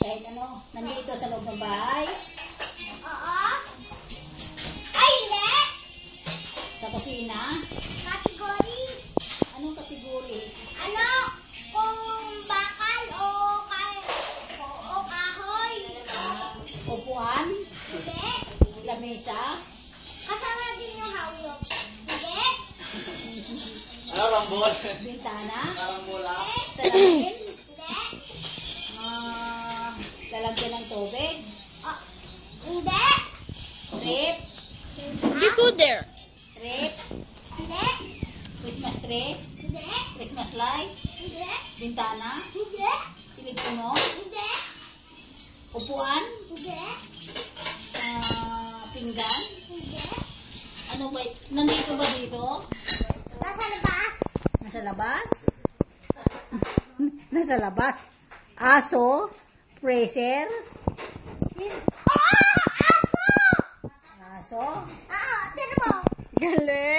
Dahil ano, nandito sa loob ng bahay. Oo. Ay, hindi. Sa kusina. Category. Anong kategori? Ano? Kung bakal o kahoy. Upuan? Hindi. Lamesa? Kasama din yung hawlok. Hindi. Ano, rambol? Bintana? Karambula? Salamin? Hindi. Lalagyan ng tubig? Oh, hindi. Rep? You go there. Rep? Hindi. Christmas tree? Hindi. Christmas light? Hindi. Bintana? Hindi. Telepono? Hindi. Upuan? Hindi. Pinggan? Hindi. Ano ba? Nandito ba dito? Nasa labas. Nasa labas? Nasa labas? Aso? Freezer? Ah! Aso! Aso? Ah, tira mo. Galing.